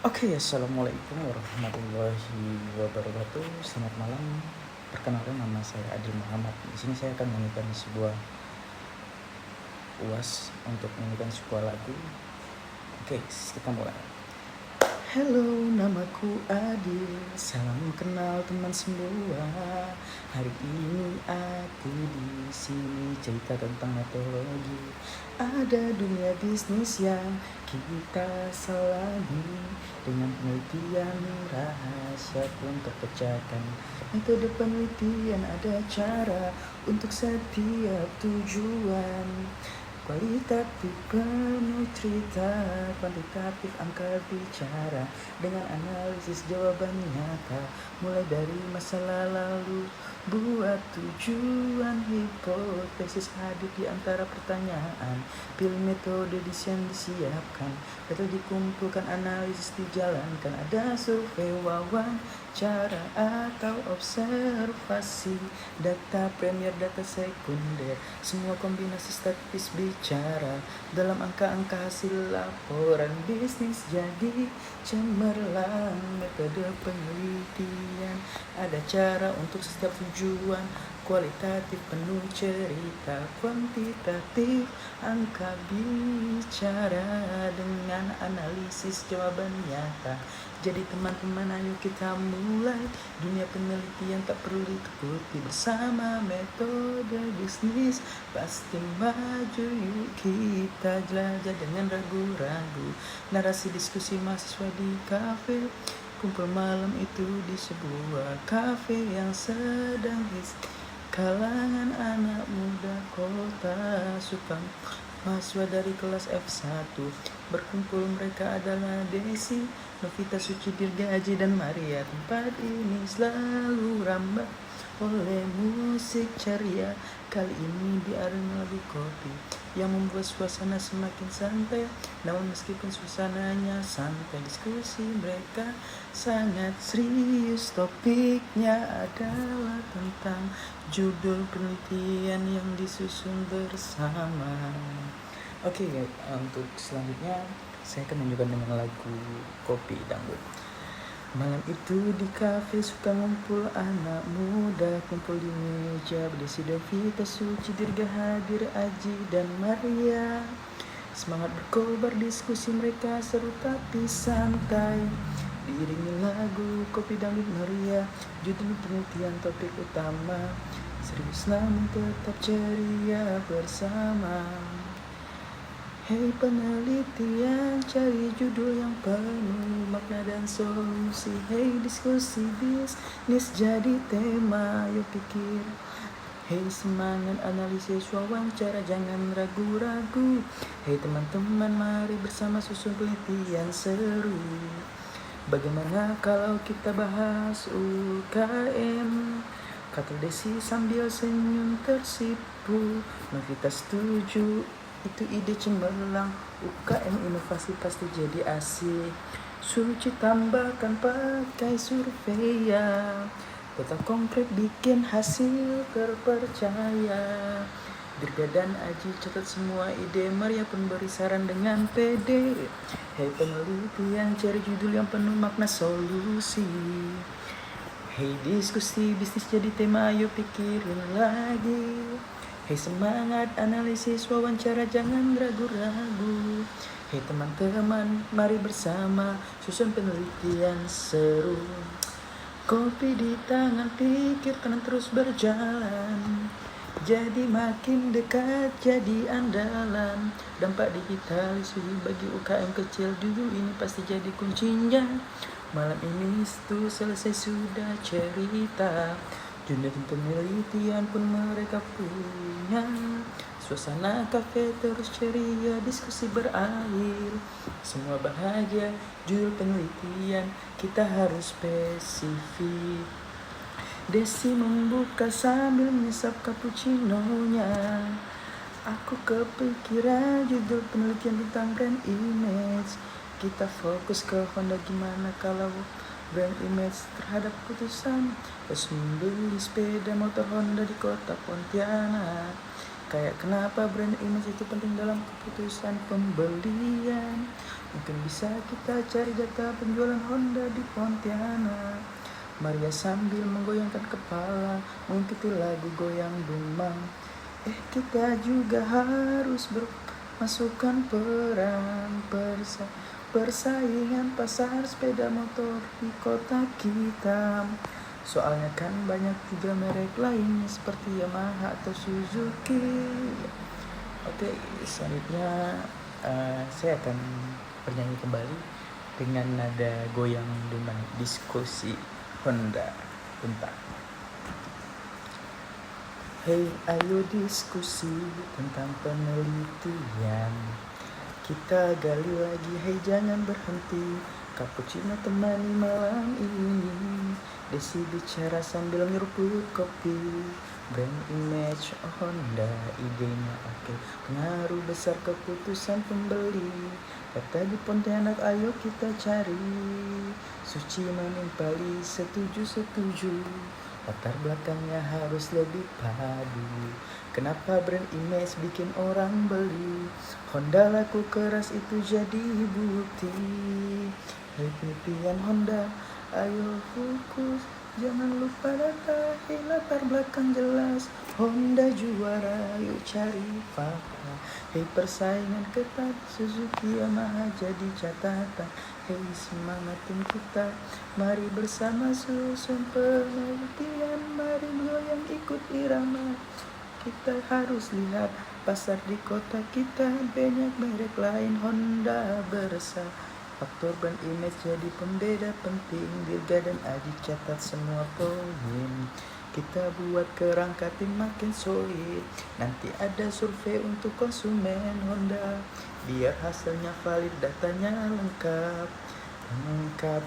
Assalamualaikum warahmatullahi wabarakatuh. Selamat malam. Perkenalkan, nama saya Adil Muhammad. Di sini saya akan menyanyikan sebuah UAS untuk menyanyikan sebuah lagu. Kita mulai. Halo, namaku Adil. Salam kenal teman semua. Hari ini aku di sini cerita tentang metodologi. Ada dunia bisnis yang kita selami dengan penelitian rahasia pun terpecahkan. Metode penelitian ada cara untuk setiap tujuan. Kualitatif penuh cerita, kuantitatif angka bicara, dengan analisis jawaban nyata, mulai dari masalah lalu, buat tujuan, hipotesis hadir di antara pertanyaan, pilih metode desain disiapkan, data dikumpulkan, analisis dijalankan, ada survei, wawancara atau observasi, data premier, data sekunder, semua kombinasi statistis bicara dalam angka-angka hasil laporan bisnis jadi cemerlang. Metode penelitian ada cara untuk setiap tujuan, kualitatif penuh cerita, kuantitatif angka bicara dengan analisis jawaban nyata. Jadi teman-teman, ayo kita mulai, dunia penelitian tak perlu ditakuti, bersama metode bisnis pasti maju. Yuk kita jelajah dengan ragu-ragu, narasi diskusi mahasiswa di kafe, kumpul malam itu di sebuah kafe yang sedang hits kalangan anak muda kota Subang. Mahasiswa dari kelas F1 berkumpul, mereka adalah Desi, Novita, Suci, Dirga, Aji, dan Maria. Tempat ini selalu ramai oleh musik ceria. Kali ini diarangi lagu kopi yang membuat suasana semakin santai. Namun meskipun suasananya santai, diskusi mereka sangat serius. Topiknya adalah tentang judul penelitian yang disusun bersama. Untuk selanjutnya saya akan menunjukkan dengan lagu Kopi Dangdut. Malam itu di kafe suka ngumpul anak muda, kumpul di meja, Desi, Devita, Suci, Dirga hadir, Aji, dan Maria. Semangat berkobar, diskusi mereka seru tapi santai, diiringi lagu Kopi Dangdut Maria. Judul penelitian topik utama, serius namun tetap ceria bersama. Hei penelitian, cari judul yang penuh makna dan solusi. Hei diskusi bisnis jadi tema, yuk pikir. Hei semangat analisis wawancara, jangan ragu-ragu. Hei teman-teman, mari bersama susun penelitian seru. Bagaimana kalau kita bahas UKM? Kata Desi sambil senyum tersipu. Novita setuju, itu ide cemerlang, UKM inovasi pasti jadi asik. Suci tambahkan pakai survei ya, data konkret bikin hasil terpercaya. Dirga dan Aji catat semua ide, Maria pun beri saran dengan pede. Hei penelitian, cari judul yang penuh makna solusi. Hei diskusi bisnis jadi tema, ayo pikirin lagi. Hei semangat analisis wawancara, jangan ragu-ragu. Hei teman-teman, mari bersama susun penelitian seru. Kopi di tangan, pikir kanan terus berjalan, jadi makin dekat, jadi andalan. Dampak digitalisasi bagi UKM kecil, judul ini pasti jadi kuncinya. Malam ini itu selesai sudah cerita, dunia penelitian pun mereka punya. Suasana kafe terus ceria, diskusi berakhir, semua bahagia. Judul penelitian kita harus spesifik. Desi membuka sambil menyesap cappuccino-nya. Aku kepikiran judul penelitian tentang brand image. Kita fokus ke Honda, gimana kalau brand image terhadap keputusan resmi beli sepeda motor Honda di kota Pontianak. Kayak kenapa brand image itu penting dalam keputusan pembelian. Mungkin bisa kita cari data penjualan Honda di Pontianak. Maria sambil menggoyangkan kepala, mengikuti lagu goyang dumang. Kita juga harus bermasukkan peran persaingan pasar sepeda motor di kota kita. Soalnya kan banyak juga merek lainnya seperti Yamaha atau Suzuki. Oke, selanjutnya saya akan bernyanyi kembali dengan nada goyang dengan diskusi Honda tentang Hey, ayo diskusi tentang penelitian. Kita gali lagi, hey jangan berhenti. Cappuccino temani malam ini. Desi bicara sambil nyeruput kopi. Brand image Honda, idenya oke. Pengaruh besar keputusan pembeli. Kata di Pontianak, ayo kita cari. Suci menimpali, setuju. Latar belakangnya harus lebih padu. Kenapa brand image bikin orang beli? Honda laku keras itu jadi bukti. Hey penelitian Honda, ayo fokus. Jangan lupa data, latar belakang jelas. Honda juara, yuk cari fakta. Hey persaingan ketat, Suzuki Yamaha jadi catatan. Hey semangatin kita, mari bersama susun penelitian. Mari goyang ikut irama. Kita harus lihat pasar di kota kita, banyak merek lain Honda bersama. Faktor brand image jadi pembeda penting. Dirga dan Aji catat semua poin. Kita buat kerangka tim makin solid. Nanti ada survei untuk konsumen Honda, biar hasilnya valid, datanya lengkap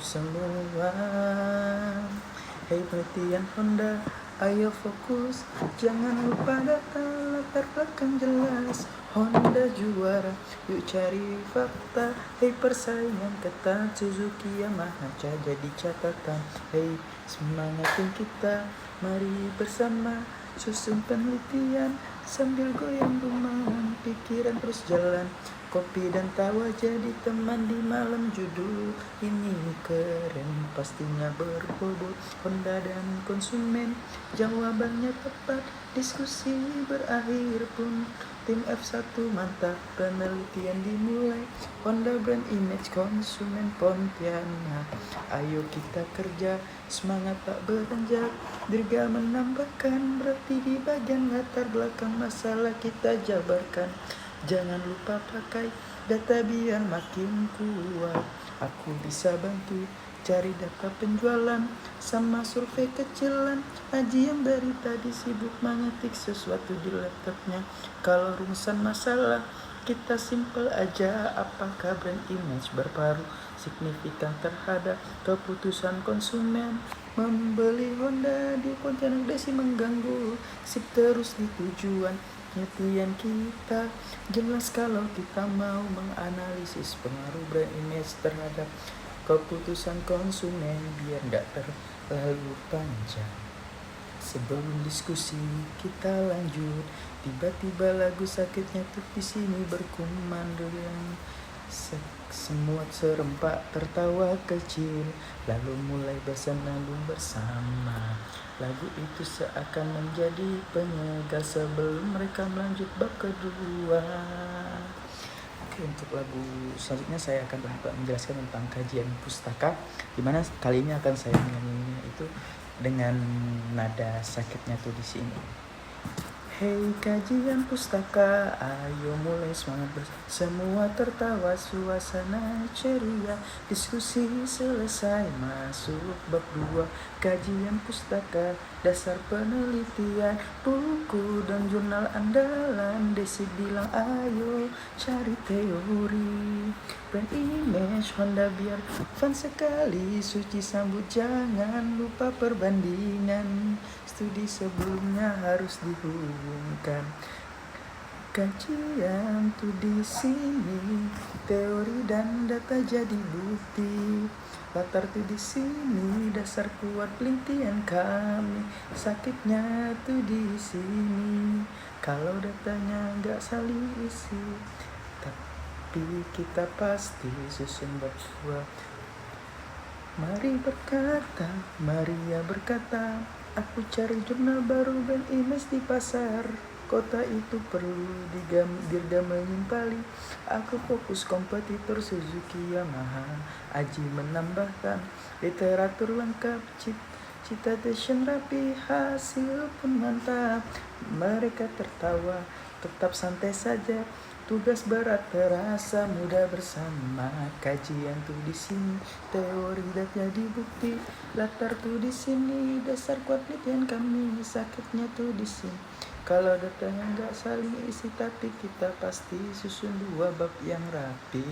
semua. Hey penelitian Honda, ayo fokus. Jangan lupa data, latar belakang jelas. Honda juara, yuk cari fakta. Hey persaingan ketat, Suzuki Yamaha jadi catatan. Hey semangatin kita, mari bersama susun penelitian. Sambil goyang rumah, pikiran terus jalan. Kopi dan tawa jadi teman di malam. Judul ini keren, pastinya berbobot. Honda dan konsumen, jawabannya tepat. Diskusi berakhir pun tim F1 mantap. Penelitian dimulai. Honda brand image konsumen Pontianak. Ayo kita kerja, semangat tak beranjak. Dirga menambahkan, berarti di bagian latar belakang masalah kita jabarkan. Jangan lupa pakai data biar makin kuat. Aku bisa bantu cari data penjualan sama survei kecilan. Aji yang dari tadi sibuk mengetik sesuatu di laptopnya. Kalau rumusan masalah kita simpel aja. Apakah brand image berpengaruh signifikan terhadap keputusan konsumen membeli Honda di Pontianak? Desi mengganggu sip terus di tujuan penelitian kita. Jelas kalau kita mau menganalisis pengaruh brand image terhadap keputusan konsumen, biar gak terlalu panjang. Sebelum diskusi kita lanjut, tiba-tiba lagu sakitnya tuh di sini berkumandang. Semua serempak tertawa kecil, lalu mulai bersenandung bersama. Lagu itu seakan menjadi penyegar sebelum mereka melanjut bab kedua. Oke, untuk lagu selanjutnya saya akan menjelaskan tentang kajian pustaka, dimana kali ini akan saya menyanyinya itu dengan nada sakitnya tuh di sini. Hey kajian pustaka, ayo mulai semangat bersama. Semua tertawa, suasana ceria. Diskusi selesai, masuk bab 2. Kajian pustaka, dasar penelitian. Buku dan jurnal andalan. Desi bilang ayo cari teori. Brand image Honda biar fun sekali. Suci sambut, jangan lupa perbandingan. Studi sebelumnya harus dihubungkan. Kajian tuh di sini, teori dan data jadi bukti. Latar tuh di sini, dasar kuat penelitian kami. Sakitnya tuh di sini, kalau datanya nggak saling isi. rapi, kita pasti susun berdua. Mari berkata, Maria berkata, aku cari jurnal baru dan image di pasar. Kota itu perlu dirga menyimpali. Aku fokus kompetitor Suzuki Yamaha. Aji menambahkan, literatur lengkap, citation rapi, hasil pun mantap. Mereka tertawa, tetap santai saja. Tugas berat terasa mudah bersama. Kajian tuh di sini, teori dan jadi bukti. Latar tuh di sini, dasar kuat penelitian kami. Sakitnya tuh di sini, kalau datanya nggak saling isi, tapi kita pasti susun 2 bab yang rapi.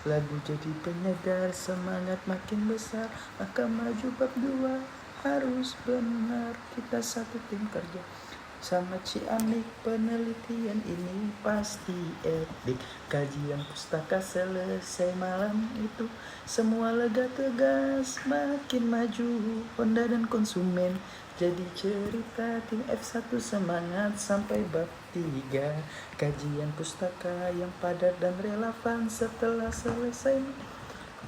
Lagu jadi penyegar, semangat makin besar. Maka maju bab 2 harus benar. Kita satu tim kerja sama Ciamik, penelitian ini pasti epic. Kajian pustaka selesai malam itu, semua lega tegas, makin maju. Honda dan konsumen jadi cerita, tim F1 semangat sampai bab 3. Kajian pustaka yang padat dan relevan. Setelah selesai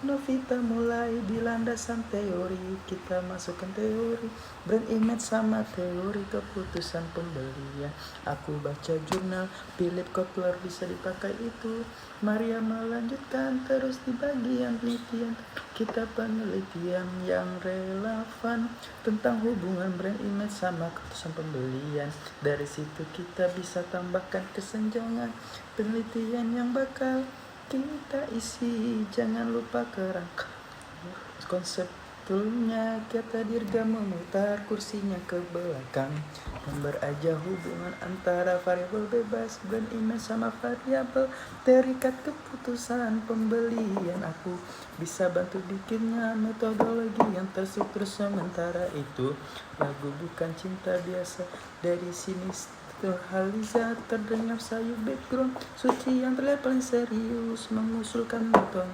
Novita mulai di landasan teori. Kita masukkan teori brand image sama teori keputusan pembelian. Aku baca jurnal, Philip Kotler bisa dipakai itu. Maria melanjutkan terus di bagian penelitian. Kita penelitian yang relevan tentang hubungan brand image sama keputusan pembelian. Dari situ kita bisa tambahkan kesenjangan penelitian yang bakal kita isi. Jangan lupa kerangka konseptualnya. Kata dirga memutar kursinya ke belakang. Gambar aja hubungan antara variabel bebas brand image sama variabel terikat keputusan pembelian. Aku bisa bantu bikinnya metodologi yang terstruktur. Sementara itu lagu bukan cinta biasa. Dari sini Haliza terdengar sayup background suci yang terlihat paling serius mengusulkan metode.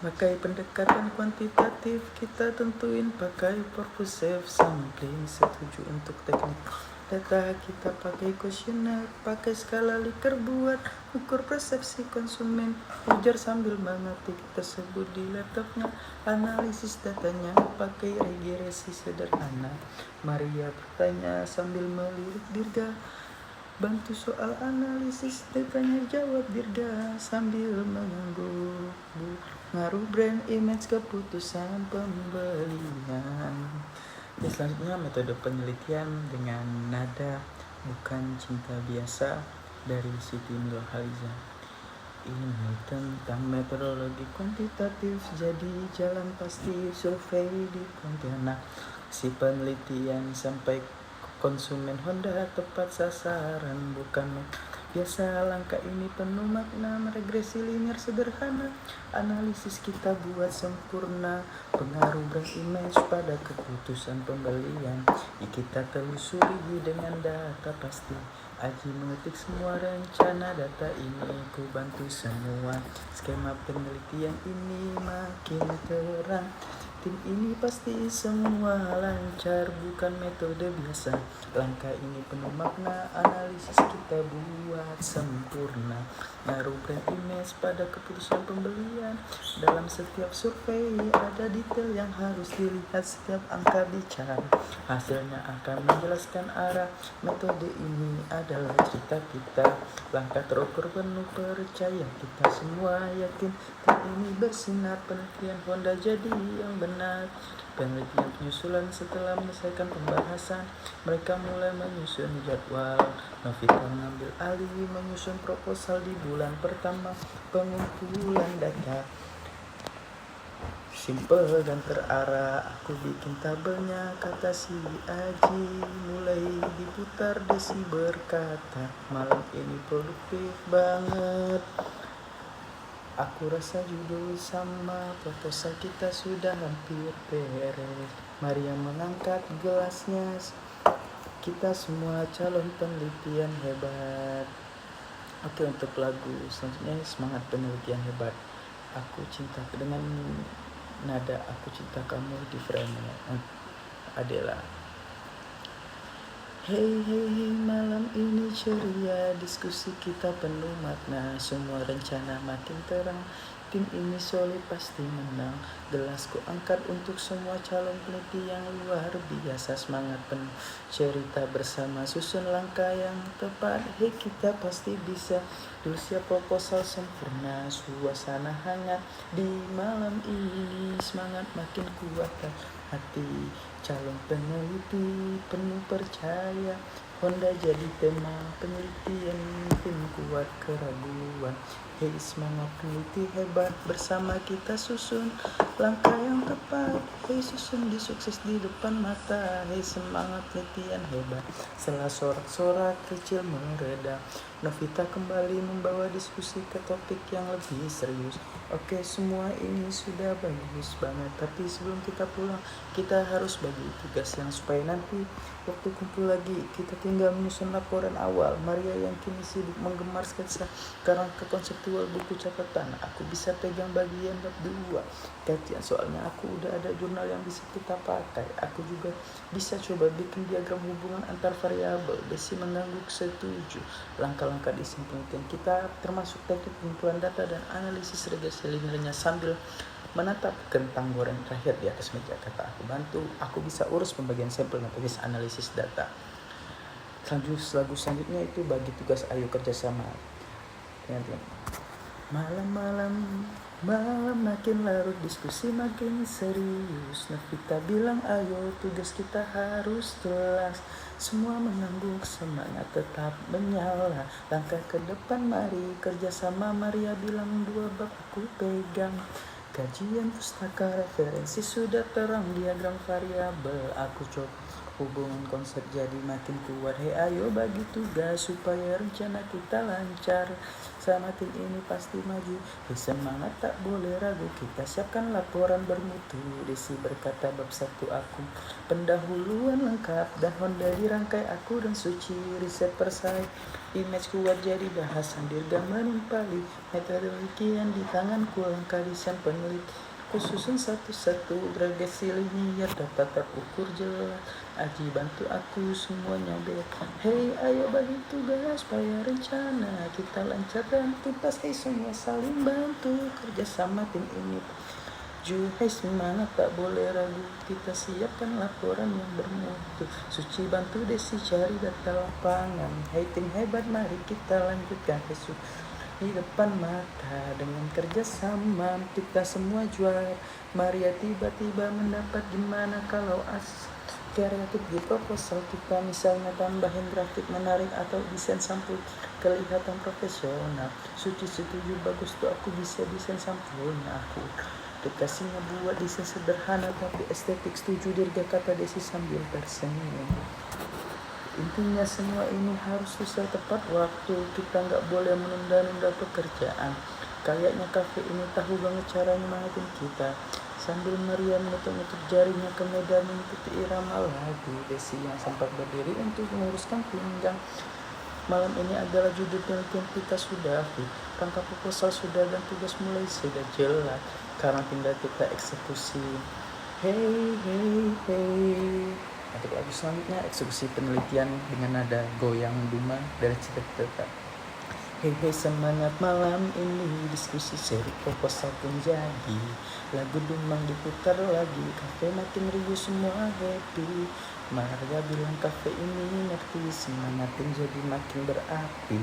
Pakai pendekatan kuantitatif, kita tentuin pakai purposive sampling. Setuju untuk teknik data, kita pakai kuesioner, pakai skala Likert buat ukur persepsi konsumen. Ujar sambil mengetik tersebut di laptopnya. Analisis datanya pakai regresi sederhana. Maria bertanya sambil melirik dirga. Bantu soal analisis datanya, jawab dirga sambil mengangguk. Ngaruh brand image keputusan pembelian. Selanjutnya metode penelitian dengan nada bukan cinta biasa dari Siti Nurhaliza. Ini tentang metodologi kuantitatif, jadi jalan pasti survei di Pontianak. Si penelitian sampai konsumen Honda tepat sasaran, bukan biasa. Langkah ini penuh makna, regresi linear sederhana. Analisis kita buat sempurna, pengaruh brand image pada keputusan pembelian. Kita telusuri dengan data pasti. Aji mengetik semua rencana data ini, ku bantu semua. Skema penelitian ini makin terang. Tim ini pasti semua lancar, bukan metode biasa. Langkah ini penuh makna, analisis kita buat sempurna. Naruh brand image pada keputusan pembelian. Dalam setiap survei ada detail yang harus dilihat, setiap angka bicara. Hasilnya akan menjelaskan arah. Metode ini adalah cerita kita. Langkah terukur penuh percaya, kita semua yakin. Tim ini bersinar, penelitian Honda jadi yang benar. Penelitian penyusulan setelah menyelesaikan pembahasan, mereka mulai menyusun jadwal. Novita mengambil alih menyusun proposal di bulan pertama pengumpulan data. Simple dan terarah, aku bikin tabelnya, kata si Aji. Mulai diputar, Desi berkata, malam ini produktif banget. Aku rasa judul sama proposal kita sudah hampir beres. Maria mengangkat gelasnya. Kita semua calon penelitian hebat. Oke, untuk lagu selanjutnya semangat penelitian hebat. Aku cinta dengan nada aku cinta kamu di frame Adela. Hey hey hey, malam ini ceria, diskusi kita penuh makna, semua rencana makin terang. Tim ini solid pasti menang. Gelasku angkat untuk semua calon peneliti yang luar biasa, semangat penuh cerita bersama, susun langkah yang tepat. Hey, kita pasti bisa. Dulu siap proposal sempurna, suasana hangat di malam ini, semangat makin kuat dan hati calon peneliti penuh percaya. Honda jadi tema penelitian, tim kuat keraguan. Hei semangat peneliti hebat, bersama kita susun langkah yang tepat. Hei susun di sukses di depan mata. Hei semangat penelitian hebat, setelah sorak-sorak kecil mereda. Novita kembali membawa diskusi ke topik yang lebih serius. Oke, semua ini sudah bagus banget, tapi sebelum kita pulang kita harus bagi tugas yang supaya nanti waktu kumpul lagi kita tinggal menyusun laporan awal. Maria yang kini sibuk menggemar sketsa kerangka konseptual buku catatan, aku bisa pegang bagian bab 2 kajian, soalnya aku udah ada jurnal yang bisa kita pakai. Aku juga bisa coba bikin diagram hubungan antar variabel. Desi mengangguk setuju. Langkah-langkah di penelitian kita termasuk teknik pengumpulan data dan analisis regresi linearnya sambil menatap kentang goreng terakhir di atas meja. Kata aku, bantu, aku bisa urus pembagian sampel dan proses analisis data. Lagu selanjutnya itu bagi tugas ayo kerjasama. Malam-malam makin larut, diskusi makin serius. Novita bilang ayo tugas kita harus jelas. Semua mengangguk, semangat tetap menyala. Langkah ke depan mari kerjasama. Maria bilang 2 bab aku pegang. Kajian pustaka referensi sudah terang, diagram variabel aku coba hubungan konsep jadi makin kuat. Hei ayo bagi tugas supaya rencana kita lancar. Sama tim ini pasti maju. Hei semangat tak boleh ragu, kita siapkan laporan bermutu. Desi berkata bab 1 aku pendahuluan lengkap dan Honda dirangkai aku dan Suci riset persai. Image kuat jadi bahasan, dirgam menimpali metodologi yang di tanganku, langkah desain peneliti khususin satu-satu, regresi linear dapat terukur jelas. Aji bantu aku semuanya bet. Hei ayo bagi tugas supaya rencana kita lancar dan tuntas. Hei semua saling bantu, kerjasama tim ini hei semangat tak boleh ragu, kita siapkan laporan yang bermutu. Suci bantu Desi cari data lapangan. Hei tim hebat, mari kita lanjutkan. Hei di depan mata dengan kerjasama kita semua juara. Maria tiba-tiba mendapat gimana kalau kreatif di proposal kita, misalnya tambahin grafik menarik atau desain sampul kelihatan profesional. Suci setuju, bagus tuh, aku bisa desain sampulnya. Aku dikasihnya buat desain sederhana tapi estetik, setuju Dirga, kata Desi sambil tersenyum. Intinya semua ini harus selesai tepat waktu, kita nggak boleh menunda-nunda pekerjaan. Kayaknya kafe ini tahu banget cara nyemangatin kita. Sambil Maria menutup jarinya ke medan mengikuti irama lagu, Desi yang sempat berdiri untuk menguruskan pinggang. Malam ini adalah judul penelitian kita sudah fit, rangka proposal sudah dan tugas mulai sudah jelas. Sekarang tinggal kita eksekusi. Hey hey hey. Untuk lagu selanjutnya eksekusi penelitian dengan nada goyang duma dari cerita. Hei hei semangat, malam ini diskusi seri proposal pun jadi. Lagu dumang diputar lagi, kafe makin riuh semua happy. Maria bilang kafe ini ngerti, semangatin jadi makin berapi.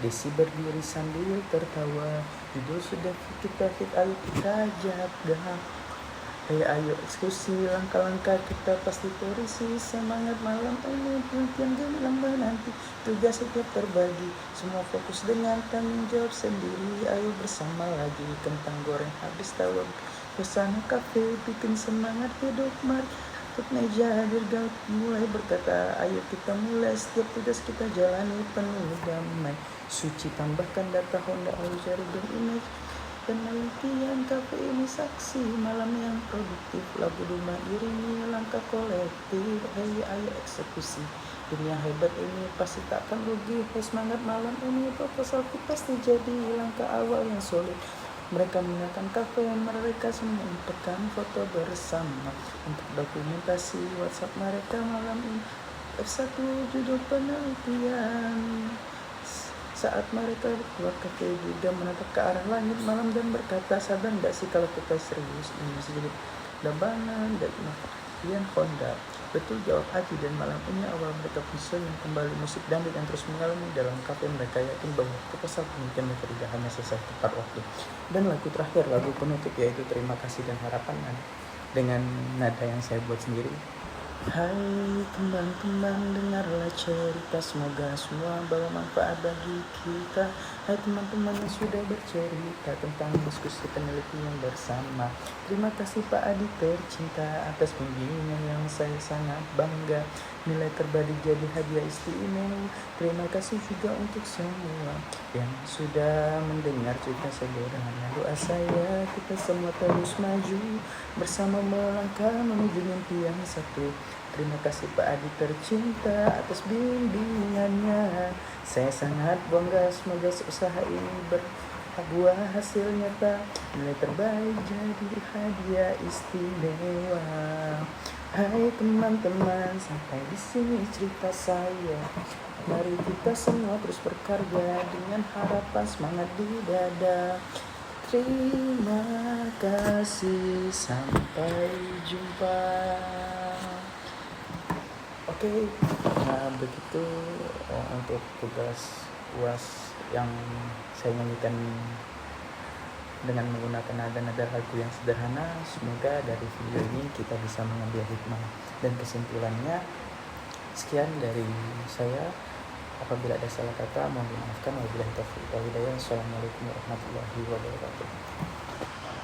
Desi berdiri sambil tertawa, judul sudah kita fit, ayo kita jaga. Hei ayo eksekusi, langkah-langkah kita pasti terisi. Semangat malam ini, penelitian gemilang menanti. Tugas setiap terbagi, semua fokus dengan tanggung jawab sendiri. Ayo bersama lagi, kentang goreng habis tawar. Suasana kafe bikin semangat hidup, mari tutup meja. Dirga mulai berkata, ayo kita mulai, setiap tugas kita jalani penuh damai. Suci tambahkan data Honda, ayo cari image penelitian kafe ini, saksi malam yang produktif. Lagu duma iringi langkah kolektif. Hei ayo eksekusi, dunia hebat ini pasti tak akan rugi. Hei semangat malam ini, proposal kita pasti jadi langkah awal yang solid. Mereka meninggalkan kafe, mereka menyempatkan foto bersama untuk dokumentasi WhatsApp mereka malam ini. F1 judul penelitian. Saat mereka keluar kafe juga menatap ke arah langit malam dan berkata, sadar gak sih kalau kita serius ini masih jadi dabangan dan perhatian Honda. Betul, jawab Aji, dan malam ini awal mereka yang kembali musik dangdut yang terus mengalami dalam kafe. Mereka yakin bahwa proposal pembicaraan mereka tidak hanya selesai tepat waktu. Dan lagu terakhir, lagu penutup, yaitu Terima Kasih dan Harapan, dengan nada yang saya buat sendiri. Hai teman-teman, dengarlah cerita, semoga semua bawa manfaat bagi kita. Hai teman-teman yang sudah bercerita tentang diskusi penelitian bersama. Terima kasih Pak Adi tercinta atas bimbingan yang saya sangat bangga. Nilai terbalik jadi hadiah istimewa. Terima kasih juga untuk semua yang sudah mendengar cerita sederhana. Doa saya kita semua terus maju bersama melangkah menuju mimpi yang satu. Terima kasih Pak Adi tercinta atas bimbingannya. Saya sangat bangga, semoga usaha ini berbuah hasil nyata. Nilai terbaik jadi hadiah istimewa. Hai teman-teman, sampai di sini cerita saya. Mari kita semua terus berkarya dengan harapan semangat di dada. Terima kasih, sampai jumpa. Oke, nah begitu untuk tugas UAS yang saya nyanyikan dengan menggunakan nada-nada lagu yang sederhana. Semoga dari video ini kita bisa mengambil hikmah dan kesimpulannya. Sekian dari saya. Apabila ada salah kata mohon dimaafkan. Wabillahi taufiq wal hidayah. Assalamualaikum warahmatullahi wabarakatuh.